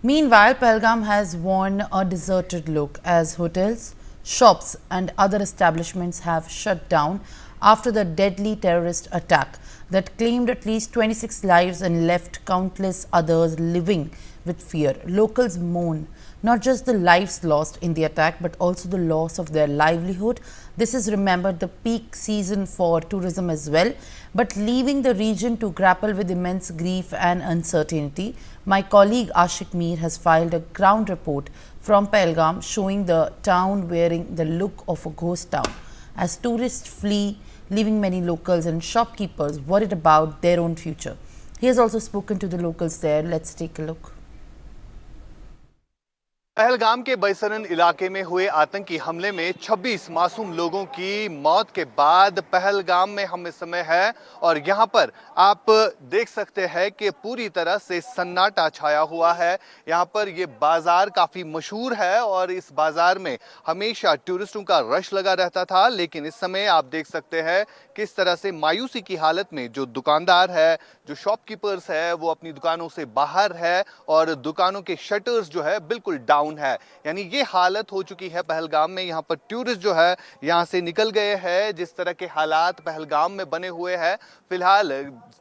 Meanwhile, Pahalgam has worn a deserted look as hotels, shops, and other establishments have shut down after the deadly terrorist attack that claimed at least 26 lives and left countless others living with fear. Locals mourn not just the lives lost in the attack but also the loss of their livelihood. This is remembered the peak season for tourism as well, but leaving the region to grapple with immense grief and uncertainty. My colleague Ashik Mir has filed a ground report from Pahalgam showing the town wearing the look of a ghost town as tourists flee, leaving many locals and shopkeepers worried about their own future. He has also spoken to the locals there. Let's take a look. Pahalgam के बैसरन इलाके में हुए आतंकी हमले में 26 मासूम लोगों की मौत के बाद पहलगाम में हम इस समय है और यहाँ पर आप देख सकते हैं कि पूरी तरह से सन्नाटा छाया हुआ है। यहाँ पर ये बाजार काफ़ी मशहूर है और इस बाजार में हमेशा टूरिस्टों का रश लगा रहता था, लेकिन इस समय आप देख सकते हैं किस तरह से मायूसी की हालत में जो दुकानदार है, जो शॉपकीपर्स है, वो अपनी दुकानों से बाहर है और दुकानों के शटर्स जो है बिल्कुल डाउन है। यानी ये हालत हो चुकी है पहलगाम में। यहाँ पर टूरिस्ट जो है यहाँ से निकल गए हैं। जिस तरह के हालात पहलगाम में बने हुए हैं, फिलहाल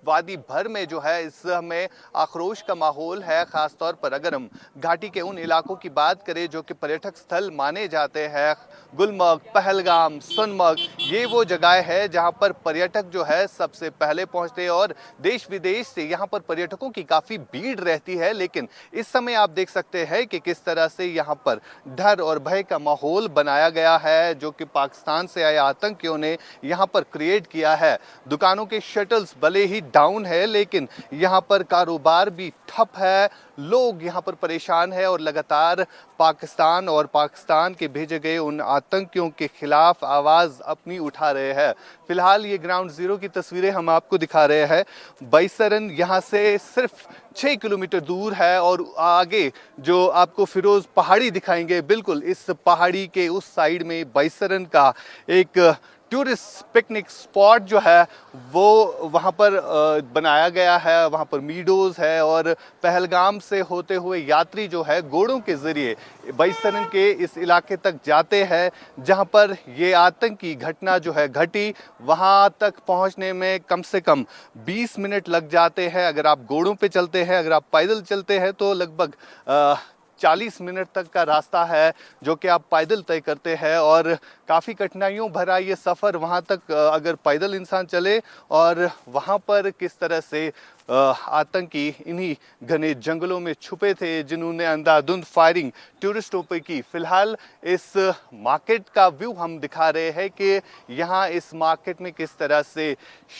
वादी भर में जो है इस समय आक्रोश का माहौल है। खासतौर पर अगर हम घाटी के उन इलाकों की बात करें जो कि पर्यटक स्थल माने जाते हैं, गुलमर्ग, पहलगाम, सोनमर्ग, ये वो जगह है जहाँ पर पर्यटक जो है सबसे पहले पहुँचते हैं और देश विदेश से यहाँ पर पर्यटकों की काफ़ी भीड़ रहती है। लेकिन इस समय आप देख सकते हैं कि किस तरह से यहाँ पर डर और भय का माहौल बनाया गया है जो कि पाकिस्तान से आए आतंकियों ने यहाँ पर क्रिएट किया है। दुकानों के शटल्स भले ही डाउन है लेकिन यहाँ पर कारोबार भी ठप है, लोग यहाँ पर परेशान है और लगातार पाकिस्तान और पाकिस्तान के भेजे गए उन आतंकियों के खिलाफ आवाज़ अपनी उठा रहे हैं। फिलहाल ये ग्राउंड ज़ीरो की तस्वीरें हम आपको दिखा रहे हैं। बैसरन यहाँ से सिर्फ 6 किलोमीटर दूर है और आगे जो आपको फिरोज पहाड़ी दिखाएंगे, बिल्कुल इस पहाड़ी के उस साइड में बैसरन का एक टूरिस्ट पिकनिक स्पॉट जो है वो वहाँ पर बनाया गया है। वहाँ पर मीडोज़ है और पहलगाम से होते हुए यात्री जो है घोड़ों के ज़रिए बैसरन के इस इलाके तक जाते हैं जहाँ पर ये आतंकी घटना जो है घटी। वहाँ तक पहुँचने में कम से कम 20 मिनट लग जाते हैं। अगर आप घोड़ों पे चलते हैं, अगर आप पैदल चलते हैं तो लगभग 40 मिनट तक का रास्ता है जो कि आप पैदल तय करते हैं और काफ़ी कठिनाइयों भरा ये सफ़र वहाँ तक अगर पैदल इंसान चले। और वहाँ पर किस तरह से आतंकी इन्हीं घने जंगलों में छुपे थे जिन्होंने अंधाधुंध फायरिंग टूरिस्टों पर की। फ़िलहाल इस मार्केट का व्यू हम दिखा रहे हैं कि यहाँ इस मार्केट में किस तरह से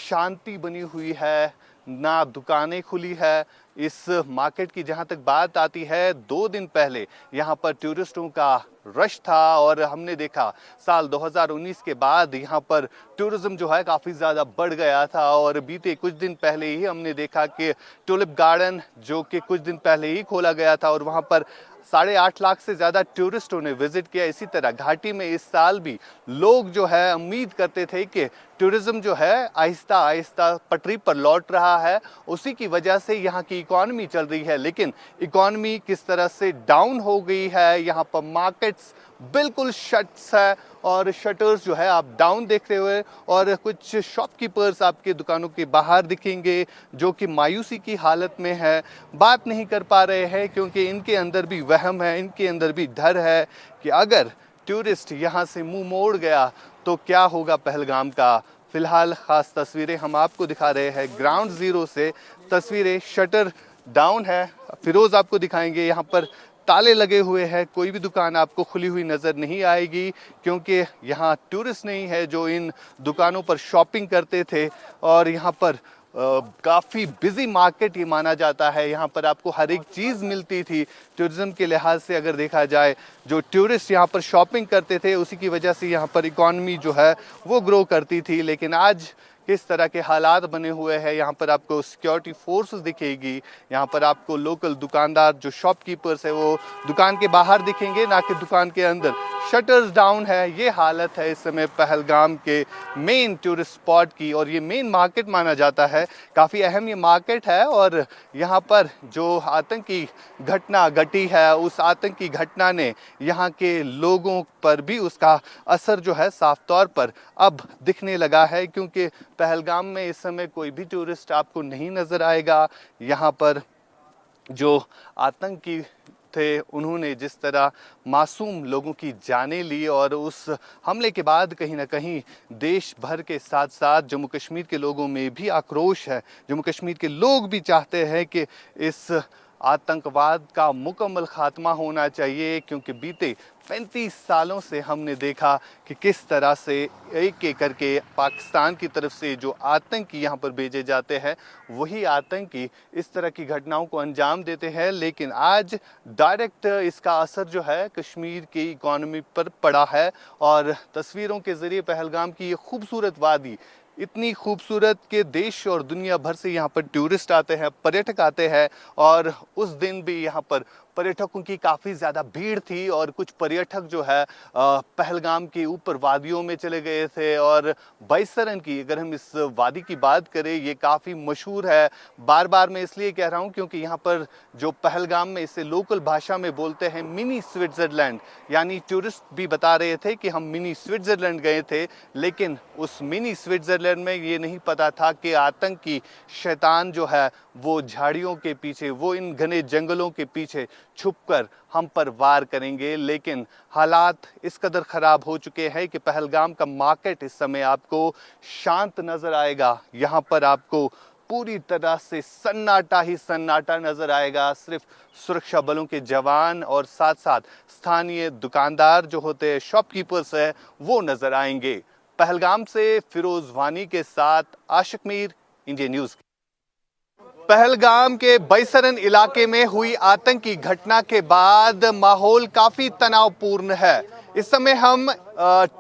शांति बनी हुई है, ना दुकानें खुली है। इस मार्केट की जहाँ तक बात आती है, 2 दिन पहले यहाँ पर टूरिस्टों का रश था और हमने देखा साल 2019 के बाद यहाँ पर टूरिज्म जो है काफ़ी ज़्यादा बढ़ गया था और बीते कुछ दिन पहले ही हमने देखा कि टुलिप गार्डन जो कि कुछ दिन पहले ही खोला गया था और वहाँ पर 8.5 लाख से ज़्यादा टूरिस्टों ने विज़िट किया। इसी तरह घाटी में इस साल भी लोग जो है उम्मीद करते थे कि टूरिज़्म जो है आहिस्ता आहिस्ता पटरी पर लौट रहा है, उसी की वजह से यहाँ की इकॉनमी चल रही है। लेकिन इकॉनमी किस तरह से डाउन हो गई है, यहाँ पर मार्केट्स बिल्कुल शट्स है और शटर्स जो है आप डाउन देखते हुए और कुछ शॉपकीपर्स आपके दुकानों के बाहर दिखेंगे जो कि मायूसी की हालत में है, बात नहीं कर पा रहे हैं क्योंकि इनके अंदर भी वहम है, इनके अंदर भी डर है कि अगर टूरिस्ट यहाँ से मुंह मोड़ गया तो क्या होगा पहलगाम का। फिलहाल ख़ास तस्वीरें हम आपको दिखा रहे हैं ग्राउंड ज़ीरो से। तस्वीरें शटर डाउन है, फिरोज़ आपको दिखाएंगे। यहाँ पर ताले लगे हुए हैं, कोई भी दुकान आपको खुली हुई नज़र नहीं आएगी क्योंकि यहाँ टूरिस्ट नहीं है जो इन दुकानों पर शॉपिंग करते थे। और यहाँ पर काफ़ी बिजी मार्केट ये माना जाता है, यहाँ पर आपको हर एक चीज़ मिलती थी। टूरिज़्म के लिहाज से अगर देखा जाए, जो टूरिस्ट यहाँ पर शॉपिंग करते थे उसी की वजह से यहाँ पर इकॉनमी जो है वो ग्रो करती थी। लेकिन आज किस तरह के हालात बने हुए हैं। यहाँ पर आपको सिक्योरिटी फोर्सेस दिखेगी, यहाँ पर आपको लोकल दुकानदार जो शॉपकीपर्स है वो दुकान के बाहर दिखेंगे, ना कि दुकान के अंदर। शटर्स डाउन है, ये हालत है इस समय पहलगाम के मेन टूरिस्ट स्पॉट की, और ये मेन मार्केट माना जाता है। काफ़ी अहम ये मार्केट है, और यहाँ पर जो आतंकी घटना घटी है उस आतंकी घटना ने यहाँ के लोगों पर भी उसका असर जो है साफ तौर पर अब दिखने लगा है, क्योंकि पहलगाम में इस समय कोई भी टूरिस्ट आपको नहीं नज़र आएगा। यहाँ पर जो आतंकी थे उन्होंने जिस तरह मासूम लोगों की जानें ली, और उस हमले के बाद कहीं ना कहीं देश भर के साथ साथ जम्मू कश्मीर के लोगों में भी आक्रोश है। जम्मू कश्मीर के लोग भी चाहते हैं कि इस आतंकवाद का मुकम्मल खात्मा होना चाहिए, क्योंकि बीते 35 सालों से हमने देखा कि किस तरह से एक एक करके पाकिस्तान की तरफ से जो आतंकी यहाँ पर भेजे जाते हैं वही आतंकी इस तरह की घटनाओं को अंजाम देते हैं। लेकिन आज डायरेक्ट इसका असर जो है कश्मीर की इकॉनमी पर पड़ा है, और तस्वीरों के ज़रिए पहलगाम की ये खूबसूरत वादी, इतनी खूबसूरत कि देश और दुनिया भर से यहाँ पर टूरिस्ट आते हैं, पर्यटक आते हैं, और उस दिन भी यहाँ पर पर्यटकों की काफ़ी ज़्यादा भीड़ थी। और कुछ पर्यटक जो है पहलगाम के ऊपर वादियों में चले गए थे, और बैसरन की, अगर हम इस वादी की बात करें, ये काफ़ी मशहूर है। बार बार मैं इसलिए कह रहा हूँ क्योंकि यहाँ पर जो पहलगाम में इसे लोकल भाषा में बोलते हैं मिनी स्विट्ज़रलैंड, यानी टूरिस्ट भी बता रहे थे कि हम मिनी स्विट्ज़रलैंड गए थे, लेकिन उस मिनी स्विट्ज़रलैंड में ये नहीं पता था कि आतंकी शैतान जो है वो झाड़ियों के पीछे, वो इन घने जंगलों के पीछे छुपकर हम पर वार करेंगे। लेकिन हालात इस कदर ख़राब हो चुके हैं कि पहलगाम का मार्केट इस समय आपको शांत नज़र आएगा। यहाँ पर आपको पूरी तरह से सन्नाटा ही सन्नाटा नज़र आएगा। सिर्फ सुरक्षा बलों के जवान और साथ साथ स्थानीय दुकानदार जो होते हैं, शॉपकीपर्स है, वो नज़र आएंगे। पहलगाम से फिरोज वानी के साथ आशिक मीर, इंडिया न्यूज़। पहलगाम के बैसरन इलाके में हुई आतंकी घटना के बाद माहौल काफ़ी तनावपूर्ण है। इस समय हम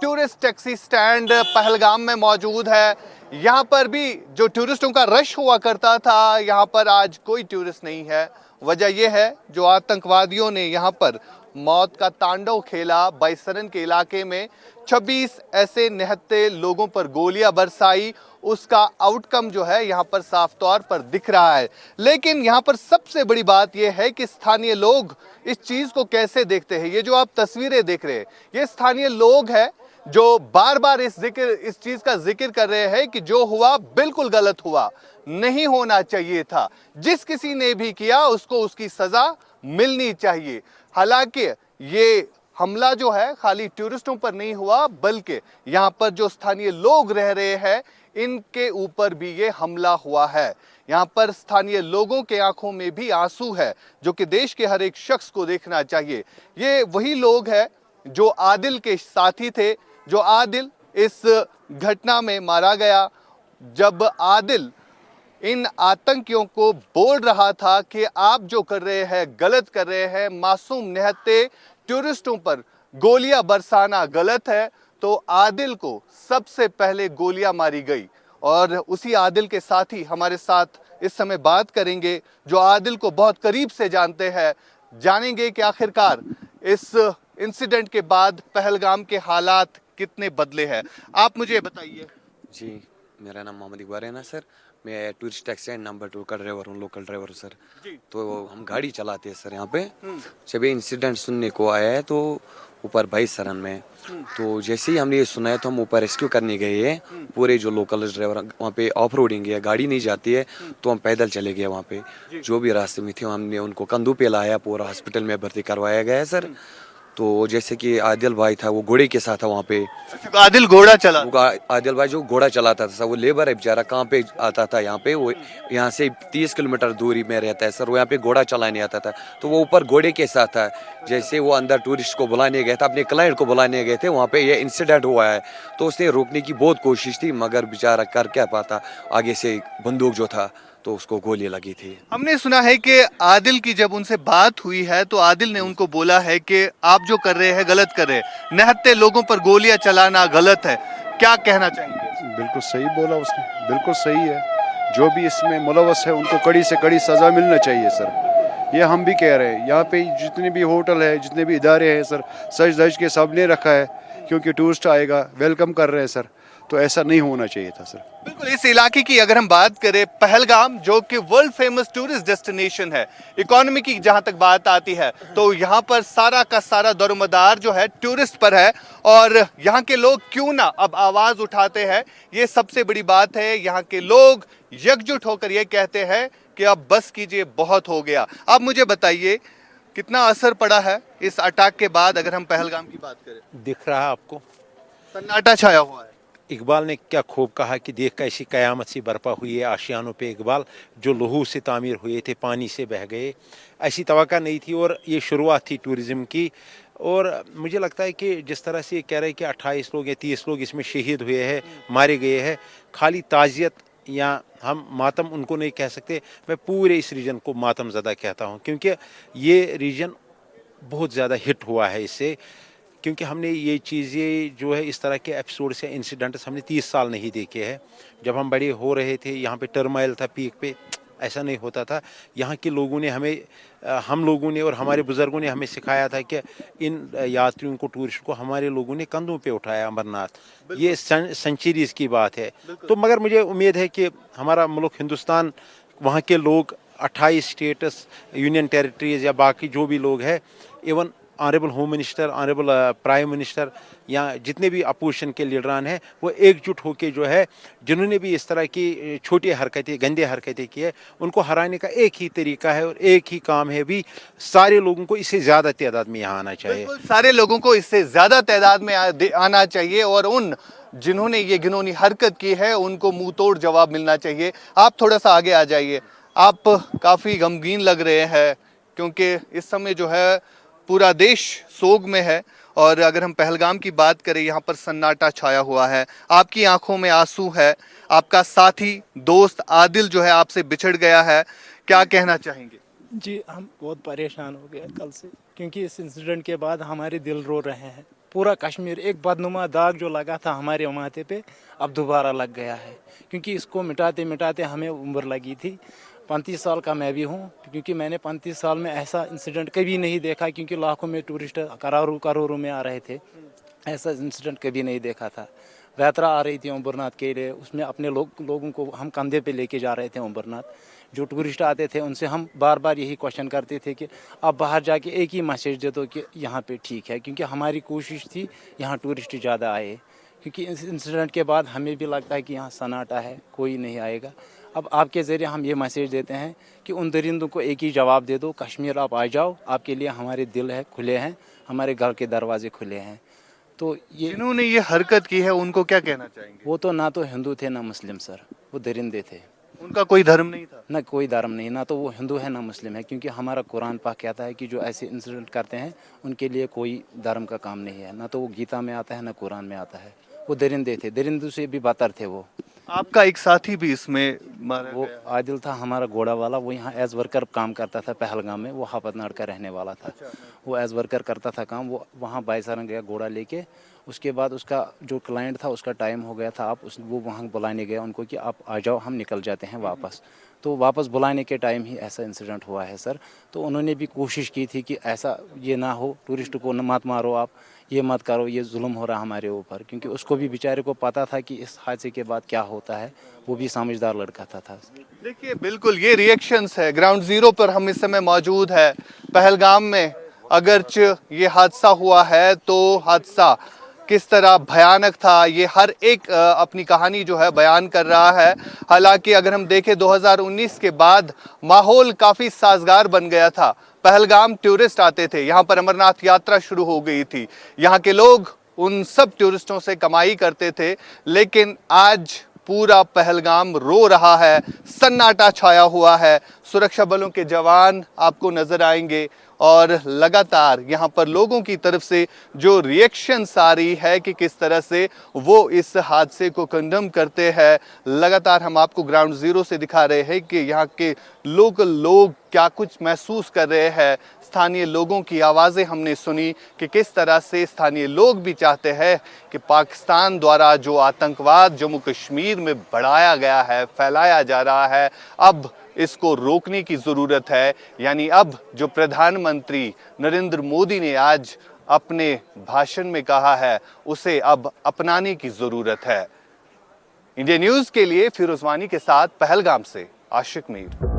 टूरिस्ट टैक्सी स्टैंड पहलगाम में मौजूद है। यहाँ पर भी जो टूरिस्टों का रश हुआ करता था, यहाँ पर आज कोई टूरिस्ट नहीं है। वजह यह है जो आतंकवादियों ने यहाँ पर मौत का तांडव खेला। बैसरन के इलाके में 26 ऐसे निहत्थे लोगों पर गोलियां बरसाई, उसका आउटकम जो है यहाँ पर साफ तौर पर दिख रहा है। लेकिन यहाँ पर सबसे बड़ी बात यह है कि स्थानीय लोग इस चीज़ को कैसे देखते हैं। ये जो आप तस्वीरें देख रहे हैं, ये स्थानीय लोग हैं जो बार बार इस चीज़ का जिक्र कर रहे हैं कि जो हुआ बिल्कुल गलत हुआ, नहीं होना चाहिए था। जिस किसी ने भी किया उसको उसकी सज़ा मिलनी चाहिए। हालांकि ये हमला जो है खाली टूरिस्टों पर नहीं हुआ, बल्कि यहाँ पर जो स्थानीय लोग रह रहे हैं इनके ऊपर भी ये हमला हुआ है। यहाँ पर स्थानीय लोगों के आंखों में भी आंसू है, जो कि देश के हर एक शख्स को देखना चाहिए। ये वही लोग हैं जो आदिल के साथी थे, जो आदिल इस घटना में मारा गया। जब आदिल इन आतंकियों को बोल रहा था कि आप जो कर रहे हैं गलत कर रहे हैं, मासूम निहत्थे टूरिस्टों पर गोलियां बरसाना गलत है, तो आदिल को सबसे पहले गोलियां मारी गई। और उसी आदिल के साथी हमारे साथ इस समय बात करेंगे, जो आदिल को बहुत करीब से जानते हैं। जानेंगे कि आखिरकार इस इंसिडेंट के बाद पहलगाम के हालात कितने बदले हैं। आप मुझे बताइए। जी, मेरा नाम मोहम्मद इकबाल है ना सर। मैं टूरिस्ट टैक्सी स्टैंड नंबर 2 का ड्राइवर हूँ, लोकल ड्राइवर सर। तो हम गाड़ी चलाते हैं सर यहाँ पे। जब ये इंसिडेंट सुनने को आया है तो ऊपर बैसरन में, तो जैसे ही हमने ये सुना है तो हम ऊपर रेस्क्यू करने गए हैं। पूरे जो लोकल ड्राइवर वहाँ पे ऑफ रोडिंग है, गाड़ी नहीं जाती है, तो हम पैदल चले गए वहाँ पे। जो भी रास्ते में थे हमने उनको कंधों पे लाया, पूरा हॉस्पिटल में भर्ती करवाया गया है सर। तो जैसे कि आदिल भाई था वो घोड़े के साथ था वहाँ पे। आदिल घोड़ा चला? आदिल भाई जो घोड़ा चलाता था, वो लेबर है बेचारा, कहाँ पे आता था यहाँ पे, वो यहाँ से 30 किलोमीटर दूरी में रहता है सर। वो यहाँ पे घोड़ा चलाने आता था, तो वो ऊपर घोड़े के साथ था। जैसे वो अंदर टूरिस्ट को बुलाने गए थे, अपने क्लाइंट को बुलाने गए थे, वहाँ पे ये इंसिडेंट हुआ है। तो उसने रोकने की बहुत कोशिश थी, मगर बेचारा कर क्या पाता, आगे से बंदूक जो था तो उसको गोली लगी थी। हमने सुना है कि आदिल की जब उनसे बात हुई है तो आदिल ने उनको बोला है कि आप जो कर रहे हैं गलत कर रहे हैं, निहत्थे लोगों पर गोलियां चलाना गलत है। क्या कहना चाहेंगे? बिल्कुल सही बोला उसने, बिल्कुल सही है। जो भी इसमें मुलवस है उनको कड़ी से कड़ी सज़ा मिलना चाहिए सर। ये हम भी कह रहे हैं, यहाँ पे जितने भी होटल है, जितने भी इदारे हैं सर, सज धज के सब ने रखा है, क्योंकि टूरिस्ट आएगा, वेलकम कर रहे हैं सर। तो ऐसा नहीं होना चाहिए था सर। बिल्कुल, इस इलाके की अगर हम बात करें, पहलगाम जो कि वर्ल्ड फेमस टूरिस्ट डेस्टिनेशन है, इकोनॉमी की जहां तक बात आती है तो यहां पर सारा का सारा दरोमदार जो है टूरिस्ट पर है। और यहां के लोग क्यों ना अब आवाज उठाते हैं, ये सबसे बड़ी बात है। यहां के लोग एकजुट होकर ये कहते हैं कि अब बस कीजिए, बहुत हो गया। आप मुझे बताइए कितना असर पड़ा है इस अटैक के बाद, अगर हम पहलगाम की बात करें? दिख रहा है आपको, सन्नाटा छाया हुआ है। इकबाल ने क्या खूब कहा कि देख कैसी कयामत सी बर्पा हुई है आशियानों पे इकबाल, जो लहू से तामीर हुए थे पानी से बह गए। ऐसी तवक्का नहीं थी और ये शुरुआत थी टूरिज़्म की। और मुझे लगता है कि जिस तरह से कह रहे हैं कि 28 लोग या 30 लोग इसमें शहीद हुए हैं, मारे गए हैं, खाली ताज़ियत या हम मातम उनको नहीं कह सकते। मैं पूरे इस रीजन को मातम ज़दा कहता हूँ, क्योंकि ये रीजन बहुत ज़्यादा हिट हुआ है इससे। क्योंकि हमने ये चीज़ें जो है इस तरह के एपिसोड्स या इंसिडेंट्स हमने 30 साल नहीं देखे हैं। जब हम बड़े हो रहे थे यहाँ पे टर्माइल था पीक पे, ऐसा नहीं होता था। यहाँ के लोगों ने हमें, हम लोगों ने और हमारे बुज़ुर्गों ने हमें सिखाया था कि इन यात्रियों को, टूरिस्ट को हमारे लोगों ने कंधों पे उठाया अमरनाथ। ये सेंचुरीज़ की बात है। तो मगर मुझे उम्मीद है कि हमारा मुल्क हिंदुस्तान, वहाँ के लोग 28 स्टेट्स, यूनियन टेरिटरीज या बाकी जो भी लोग हैं, even honourable home minister, honourable prime minister या जितने भी अपोजिशन के लीडरान हैं, वो एकजुट होकर जो है, जिन्होंने भी इस तरह की छोटी हरकतें, गंदे हरकतें की है, उनको हराने का एक ही तरीका है और एक ही काम है भी, सारे लोगों को इससे ज़्यादा तादाद में यहाँ आना चाहिए। सारे लोगों को इससे ज़्यादा तादाद में आना चाहिए और उन जिन्होंने ये घिनौनी हरकत की है उनको मुंह तोड़ जवाब मिलना चाहिए। आप थोड़ा सा आगे आ जाइए। आप काफ़ी गमगीन लग रहे हैं क्योंकि इस समय जो है पूरा देश सोग में है। और अगर हम पहलगाम की बात करें, यहाँ पर सन्नाटा छाया हुआ है, आपकी आंखों में आंसू है, आपका साथी दोस्त आदिल जो है आपसे बिछड़ गया है, क्या कहना चाहेंगे? जी, हम बहुत परेशान हो गए कल से, क्योंकि इस इंसिडेंट के बाद हमारे दिल रो रहे हैं। पूरा कश्मीर, एक बदनुमा दाग जो लगा था हमारे माथे पे, अब दोबारा लग गया है। क्योंकि इसको मिटाते मिटाते हमें उम्र लगी थी। 35 साल का मैं भी हूँ, क्योंकि मैंने 35 साल में ऐसा इंसिडेंट कभी नहीं देखा, क्योंकि लाखों में टूरिस्ट करोड़ों में आ रहे थे। ऐसा इंसिडेंट कभी नहीं देखा था। यात्रा आ रही थी अमरनाथ के लिए, उसमें अपने लोगों को हम कंधे पे लेके जा रहे थे अमरनाथ। जो टूरिस्ट आते थे उनसे हम बार बार यही क्वेश्चन करते थे कि आप बाहर जाके एक ही मैसेज दे दो कि यहाँ पे ठीक है, क्योंकि हमारी कोशिश थी यहाँ टूरिस्ट ज़्यादा आए। क्योंकि इस इंसिडेंट के बाद हमें भी लगता है कि यहाँ सन्नाटा है, कोई नहीं आएगा। अब आपके ज़रिए हम ये मैसेज देते हैं कि उन दरिंदों को एक ही जवाब दे दो, कश्मीर आप आ जाओ, आपके लिए हमारे दिल है खुले हैं, हमारे घर के दरवाजे खुले हैं। तो ये जिन्होंने ये हरकत की है उनको क्या कहना चाहेंगे? वो तो ना तो हिंदू थे ना मुस्लिम सर, वो दरिंदे थे। उनका कोई धर्म नहीं था? ना कोई धर्म नहीं, ना तो वो हिंदू है ना मुस्लिम है, क्योंकि हमारा कुरान पाक कहता है कि जो ऐसे इंसिडेंट करते हैं उनके लिए कोई धर्म का काम नहीं है। ना तो वो गीता में आता है ना कुरान में आता है। वो दरिंदे थे, दरिंदों से भी बदतर थे वो। आपका एक साथी भी इसमें मारा वो गया। आदिल था हमारा घोड़ा वाला, वो यहाँ एज वर्कर काम करता था पहलगाम में। वो हापतनाड़ का रहने वाला था। वो एज वर्कर करता था काम। वो वहाँ बाईसारंग गया घोड़ा लेके। उसके बाद उसका जो क्लाइंट था उसका टाइम हो गया था, वो वहाँ बुलाने गया उनको कि आप आ जाओ, हम निकल जाते हैं वापस। तो वापस बुलाने के टाइम ही ऐसा इंसिडेंट हुआ है सर। तो उन्होंने भी कोशिश की थी कि ऐसा ये ना हो, टूरिस्ट को मत मारो, आप ये मत करो, ये जुल्म हो रहा हमारे ऊपर। क्योंकि उसको भी बेचारे को पता था कि इस हादसे के बाद क्या होता है। वो भी समझदार लड़का था। देखिए, बिल्कुल ये रिएक्शंस है। ग्राउंड जीरो पर हम इस समय मौजूद है पहलगाम में। अगरचे ये हादसा हुआ है तो हादसा किस तरह भयानक था, ये हर एक अपनी कहानी जो है बयान कर रहा है। हालांकि अगर हम देखें 2019 के बाद माहौल काफ़ी साजगार बन गया था। पहलगाम टूरिस्ट आते थे, यहाँ पर अमरनाथ यात्रा शुरू हो गई थी, यहाँ के लोग उन सब टूरिस्टों से कमाई करते थे। लेकिन आज पूरा पहलगाम रो रहा है, सन्नाटा छाया हुआ है, सुरक्षा बलों के जवान आपको नजर आएंगे और लगातार यहाँ पर लोगों की तरफ से जो रिएक्शंस आ रही है कि किस तरह से वो इस हादसे को कंडम करते हैं, लगातार हम आपको ग्राउंड जीरो से दिखा रहे हैं कि यहाँ के लोकल लोग क्या कुछ महसूस कर रहे हैं। स्थानीय लोगों की आवाज़ें हमने सुनी कि किस तरह से स्थानीय लोग भी चाहते हैं कि पाकिस्तान द्वारा जो आतंकवाद जम्मू कश्मीर में बढ़ाया गया है, फैलाया जा रहा है, अब इसको रोकने की ज़रूरत है। यानी अब जो प्रधानमंत्री नरेंद्र मोदी ने आज अपने भाषण में कहा है, उसे अब अपनाने की ज़रूरत है। इंडिया न्यूज़ के लिए फिरोज वानी के साथ पहलगाम से आशिक मीर।